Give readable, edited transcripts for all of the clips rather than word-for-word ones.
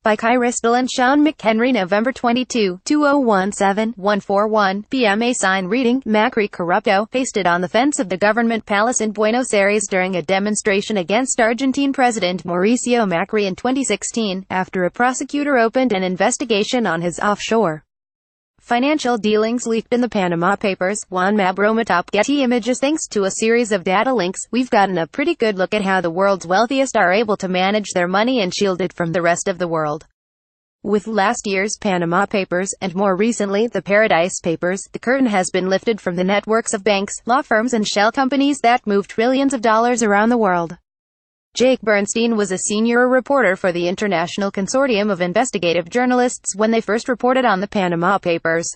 By Ryssdal and Juan. McHenryNovember 22, 2017, 1:41 p.m. A sign reading, Macri corrupto, pasted on the fence of the government palace in Buenos Aires during a demonstration against Argentine President Mauricio Macri in 2016, after a prosecutor opened an investigation on his offshore financial dealings leaked in the Panama Papers. Juan MabromataAFPGetty images. Thanks to a series of data links, we've gotten a pretty good look at how the world's wealthiest are able to manage their money and shield it from the rest of the world. With last year's Panama Papers, and more recently the Paradise Papers, the curtain has been lifted from the networks of banks, law firms and shell companies that move trillions of dollars around the world. Jake Bernstein was a senior reporter for the International Consortium of Investigative Journalists when they first reported on the Panama Papers.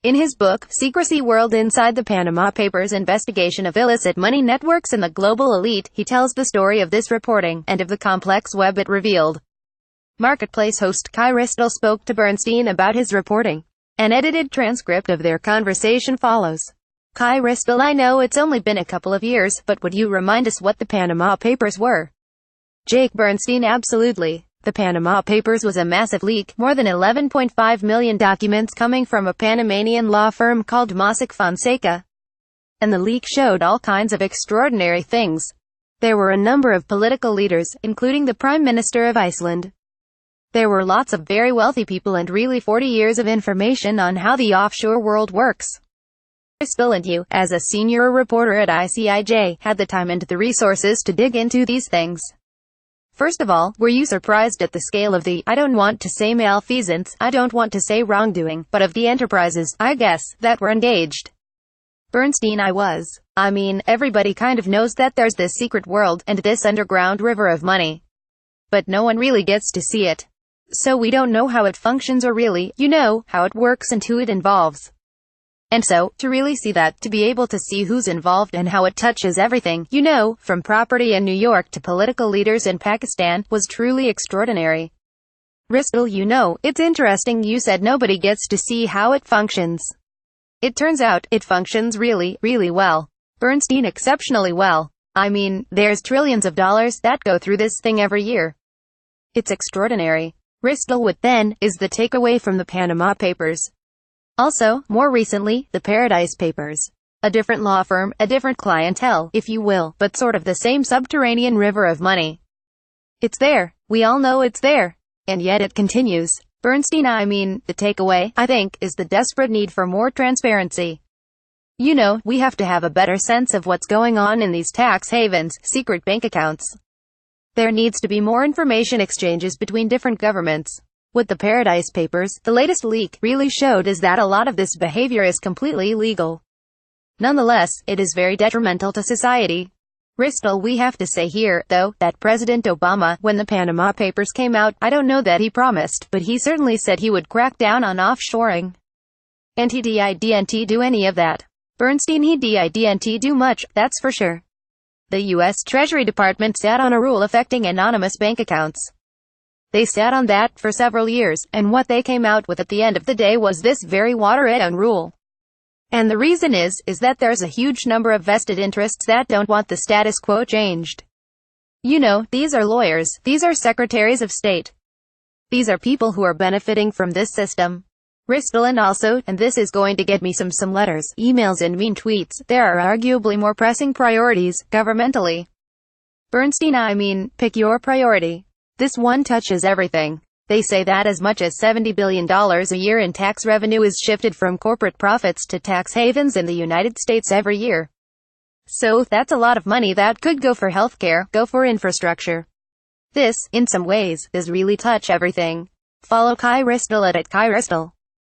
In his book, Secrecy World Inside the Panama Papers Investigation of Illicit Money Networks and the Global Elite, he tells the story of this reporting, and of the complex web it revealed. Marketplace host Ryssdal spoke to Bernstein about his reporting. An edited transcript of their conversation follows. Ryssdal: I know it's only been a couple of years, but would you remind us what the Panama Papers were? Jake Bernstein: Absolutely. The Panama Papers was a massive leak, more than 11.5 million documents coming from a Panamanian law firm called Mossack Fonseca. And the leak showed all kinds of extraordinary things. There were a number of political leaders, including the Prime Minister of Iceland. There were lots of very wealthy people and really 40 years of information on how the offshore world works. Ryssdal: and you, as a senior reporter at ICIJ, had the time and the resources to dig into these things. First of all, were you surprised at the scale of the, I don't want to say malfeasance, I don't want to say wrongdoing, but of the enterprises, I guess, that were engaged? Bernstein: I was. I mean, everybody kind of knows that there's this secret world, and this underground river of money. But no one really gets to see it. So we don't know how it functions or really, how it works and who it involves. And so, to really see that, to be able to see who's involved and how it touches everything, from property in New York to political leaders in Pakistan, was truly extraordinary. Ryssdal: it's interesting you said nobody gets to see how it functions. It turns out, it functions really, really well. Bernstein: Exceptionally well. I mean, there's trillions of dollars that go through this thing every year. It's extraordinary. Ryssdal: What then is the takeaway from the Panama Papers? Also, more recently, the Paradise Papers. A different law firm, a different clientele, if you will, but sort of the same subterranean river of money. It's there. We all know it's there. And yet it continues. Bernstein: I mean, the takeaway, I think, is the desperate need for more transparency. We have to have a better sense of what's going on in these tax havens, secret bank accounts. There needs to be more information exchanges between different governments. What the Paradise Papers, the latest leak, really showed is that a lot of this behavior is completely legal. Nonetheless, it is very detrimental to society. Ryssdal: We have to say here, though, that President Obama, when the Panama Papers came out, I don't know that he promised, but he certainly said he would crack down on offshoring. And he didn't do any of that. Bernstein: He didn't do much, that's for sure. The U.S. Treasury Department sat on a rule affecting anonymous bank accounts. They sat on that for several years, and what they came out with at the end of the day was this very watered-down rule. And the reason is that there's a huge number of vested interests that don't want the status quo changed. These are lawyers, these are secretaries of state. These are people who are benefiting from this system. Ryssdal: And also, and this is going to get me some letters, emails and mean tweets, there are arguably more pressing priorities, governmentally. Bernstein: I mean, pick your priority. This one touches everything. They say that as much as $70 billion a year in tax revenue is shifted from corporate profits to tax havens in the United States every year. So, that's a lot of money that could go for healthcare, go for infrastructure. This, in some ways, does really touch everything. Follow Ryssdal at @Ryssdal.